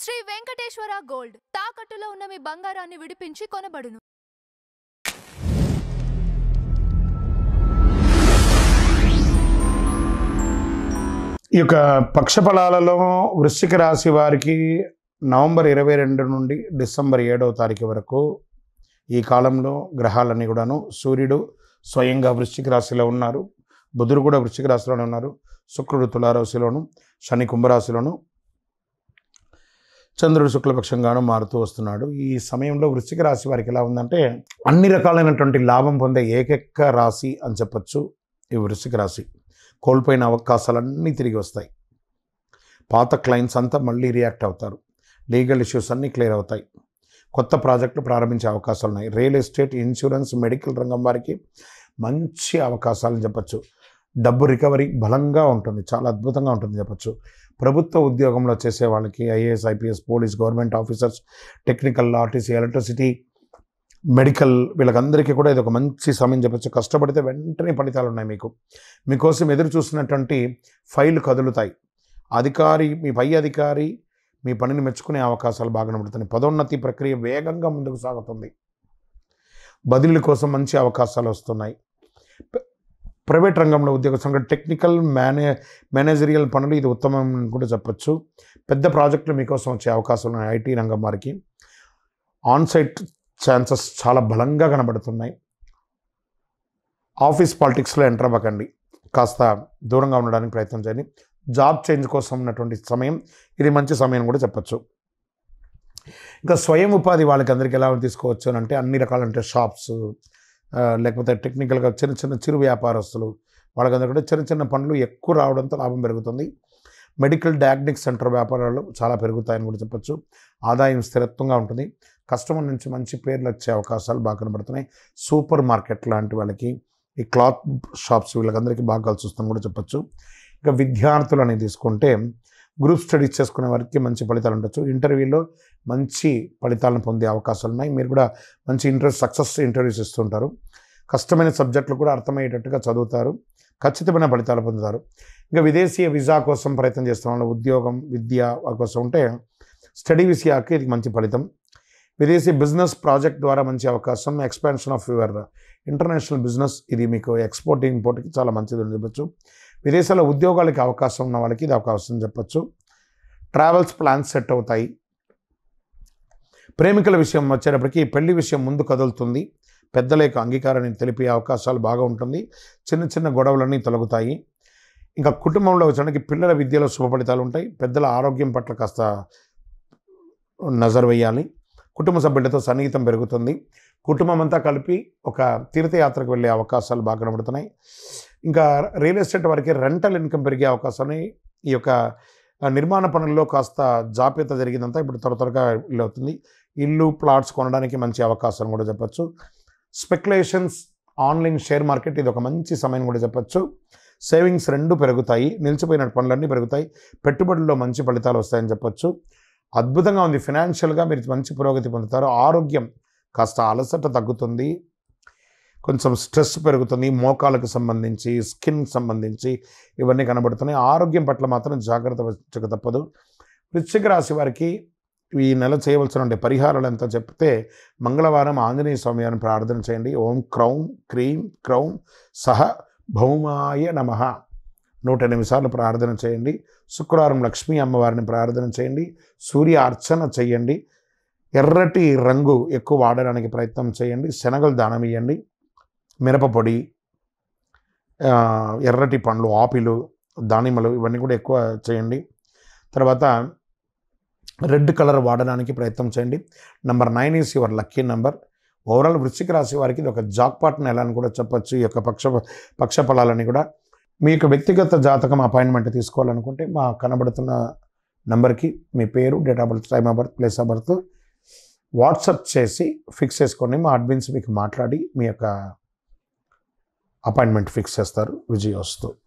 Shri Venkateswara gold తాకట్టులో ఉన్న మీ బంగారాన్ని విడిపించి కొనబడును. ఈ యొక్క పక్షఫలాలలో వృశ్చిక రాశి వారికి నవంబర్ 22 నుండి డిసెంబర్ 7వ తారీఖు వరకు ఈ కాలంలో గ్రహాలన్నీ కూడాను సూర్యుడు స్వయంగా వృశ్చిక రాశిలో ఉన్నారు, బుధుడు కూడా వృశ్చిక రాశిలోనే ఉన్నారు, శుక్రుడు తులారాశిలోను, శని కుంభరాశిలోను, చంద్రుడు శుక్లపక్షంగాను మారుతూ వస్తున్నాడు. ఈ సమయంలో వృశ్చిక రాశి వారికి ఎలా ఉందంటే అన్ని రకాలైనటువంటి లాభం పొందే ఏకైక రాశి అని చెప్పచ్చు. ఈ వృశ్చిక రాశి కోల్పోయిన అవకాశాలన్నీ తిరిగి వస్తాయి. పాత క్లయింట్స్ అంతా మళ్ళీ రియాక్ట్ అవుతారు. లీగల్ ఇష్యూస్ అన్నీ క్లియర్ అవుతాయి. కొత్త ప్రాజెక్టులు ప్రారంభించే అవకాశాలు ఉన్నాయి. రియల్ ఎస్టేట్, ఇన్సూరెన్స్, మెడికల్ రంగం వారికి మంచి అవకాశాలని చెప్పచ్చు. డబ్బు రికవరీ బలంగా ఉంటుంది, చాలా అద్భుతంగా ఉంటుంది చెప్పచ్చు. ప్రభుత్వ ఉద్యోగంలో చేసే వాళ్ళకి IAS, IPS, police, government officers, technical, RTC, electricity, medical వీళ్ళకందరికీ కూడా ఇది ఒక మంచి సమయం చెప్పచ్చు. కష్టపడితే వెంటనే ఫలితాలు ఉన్నాయి. మీకోసం ఎదురు చూస్తున్నటువంటి ఫైల్ కదులుతాయి. అధికారి, మీ పై అధికారి మీ పనిని మెచ్చుకునే అవకాశాలు బాగా పడుతున్నాయి. పదోన్నతి ప్రక్రియ వేగంగా ముందుకు సాగుతుంది. బదిలీల కోసం మంచి అవకాశాలు వస్తున్నాయి. ప్రైవేట్ రంగంలో ఉద్యోగ సంఘటన, టెక్నికల్, మేనేజరియల్ పనులు ఇది ఉత్తమం కూడా చెప్పచ్చు. పెద్ద ప్రాజెక్టులు మీకోసం వచ్చే అవకాశాలు ఉన్నాయి. ఐటీ రంగం వారికి ఆన్సైట్ ఛాన్సెస్ చాలా బలంగా కనబడుతున్నాయి. ఆఫీస్ పాలిటిక్స్లో ఎంటర్ అవ్వకండి, కాస్త దూరంగా ఉండడానికి ప్రయత్నం చేయండి. జాబ్ చేంజ్ కోసం ఉన్నటువంటి సమయం ఇది మంచి సమయం కూడా చెప్పచ్చు. ఇంకా స్వయం ఉపాధి వాళ్ళకి అందరికీ ఎలా తీసుకోవచ్చు అని అంటే అన్ని రకాలంటే షాప్స్, లేకపోతే టెక్నికల్గా చిన్న చిరు వ్యాపారస్తులు వాళ్ళకందరూ కూడా చిన్న పనులు ఎక్కువ రావడంతో లాభం పెరుగుతుంది. మెడికల్ డయాగ్నిక్ సెంటర్ వ్యాపారాలు చాలా పెరుగుతాయని కూడా చెప్పచ్చు. ఆదాయం స్థిరత్వంగా ఉంటుంది. కస్టమర్ నుంచి మంచి పేర్లు వచ్చే అవకాశాలు బాగా కనబడుతున్నాయి. సూపర్ మార్కెట్ లాంటి వాళ్ళకి, ఈ క్లాత్ షాప్స్ వీళ్ళకందరికీ బాగా కలిసి వస్తుందని కూడా చెప్పచ్చు. ఇంకా విద్యార్థులు అనేది తీసుకుంటే గ్రూప్ స్టడీస్ చేసుకునే వారికి మంచి ఫలితాలు ఉండొచ్చు. ఇంటర్వ్యూలో మంచి ఫలితాలను పొందే అవకాశాలు ఉన్నాయి. మీరు కూడా మంచి సక్సెస్ ఇంటర్వ్యూస్ ఇస్తుంటారు. కష్టమైన సబ్జెక్టులు కూడా అర్థమయ్యేటట్టుగా చదువుతారు. ఖచ్చితమైన ఫలితాలు పొందుతారు. ఇంకా విదేశీయ వీసా కోసం ప్రయత్నం చేస్తున్న వాళ్ళు, ఉద్యోగం, విద్య కోసం ఉంటే స్టడీ వీసాకి ఇది మంచి ఫలితం. విదేశీ బిజినెస్ ప్రాజెక్ట్ ద్వారా మంచి అవకాశం. Expansion of your international business ఇది మీకు ఎక్స్పోర్ట్ ఇంపోర్ట్కి చాలా మంచిది అని చెప్పచ్చు. విదేశాల్లో ఉద్యోగాలకి అవకాశం ఉన్న వాళ్ళకి ఇది అవకాశం చెప్పచ్చు. ట్రావెల్స్ ప్లాన్స్ సెట్ అవుతాయి. ప్రేమికుల విషయం వచ్చేటప్పటికి పెళ్లి విషయం ముందు కదులుతుంది. పెద్దల యొక్క అంగీకారాన్ని తెలిపే అవకాశాలు బాగా ఉంటుంది. చిన్న గొడవలన్నీ తొలగుతాయి. ఇంకా కుటుంబంలో వచ్చడానికి పిల్లల విద్యలో శుభ ఫలితాలు ఉంటాయి. పెద్దల ఆరోగ్యం పట్ల కాస్త నజర్ వేయాలి. కుటుంబ సభ్యులతో సన్నిహితం పెరుగుతుంది. కుటుంబం అంతా కలిపి ఒక తీర్థయాత్రకు వెళ్ళే అవకాశాలు బాగా కనబడుతున్నాయి. ఇంకా రియల్ ఎస్టేట్ వారికి రెంటల్ ఇన్కమ్ పెరిగే అవకాశాన్ని, ఈ యొక్క నిర్మాణ పనుల్లో కాస్త జాప్యత జరిగిందంతా ఇప్పుడు త్వరగా ఇల్లు అవుతుంది. ఇల్లు, ప్లాట్స్ కొనడానికి మంచి అవకాశం కూడా చెప్పచ్చు. స్పెక్యులేషన్స్, ఆన్లైన్ షేర్ మార్కెట్ ఇది ఒక మంచి సమయం కూడా చెప్పచ్చు. సేవింగ్స్ రెండు పెరుగుతాయి. నిలిచిపోయిన పనులన్నీ పెరుగుతాయి. పెట్టుబడుల్లో మంచి ఫలితాలు వస్తాయని చెప్పచ్చు. అద్భుతంగా ఉంది. ఫినాన్షియల్గా మీరు మంచి పురోగతి పొందుతారు. ఆరోగ్యం కాస్త అలసట తగ్గుతుంది. కొంచెం స్ట్రెస్ పెరుగుతుంది. మోకాలకు సంబంధించి, స్కిన్ సంబంధించి ఇవన్నీ కనబడుతున్నాయి. ఆరోగ్యం పట్ల మాత్రం జాగ్రత్త వహించక తప్పదు. వృశ్చిక రాశి వారికి ఈ నెల చేయవలసిన పరిహారాలు ఎంత చెప్తే, మంగళవారం ఆంజనేయ స్వామి వారిని ప్రార్థన చేయండి. ఓం క్రౌం క్రీం క్రౌం సహ భౌమాయ నమః 108 సార్లు ప్రార్థన చేయండి. శుక్రవారం లక్ష్మీ అమ్మవారిని ప్రార్థన చేయండి. సూర్య అర్చన చేయండి. ఎర్రటి రంగు ఎక్కువ వాడడానికి ప్రయత్నం చేయండి. శనగలు దానం ఇవ్వండి. మిరపపొడి, ఎర్రటి పండ్లు, ఆపిలు, దానిమ్మలు ఇవన్నీ కూడా ఎక్కువ చేయండి. తర్వాత రెడ్ కలర్ వాడడానికి ప్రయత్నం చేయండి. Number 9 is your lucky number. Overall వృశ్చిక రాశి వారికి ఇది ఒక జాక్పాట్ నెల అని కూడా చెప్పచ్చు. ఈ యొక్క పక్ష ఫలాలని కూడా మీ యొక్క వ్యక్తిగత జాతకం అపాయింట్మెంట్ తీసుకోవాలనుకుంటే మా కనబడుతున్న నెంబర్కి మీ పేరు, date of birth, time of birth, place of birth WhatsApp చేసి ఫిక్స్ చేసుకోండి. మా అడ్మిన్స్ మీకు మాట్లాడి మీ యొక్క అపాయింట్మెంట్ ఫిక్స్ చేస్తారు. విజయోస్తు.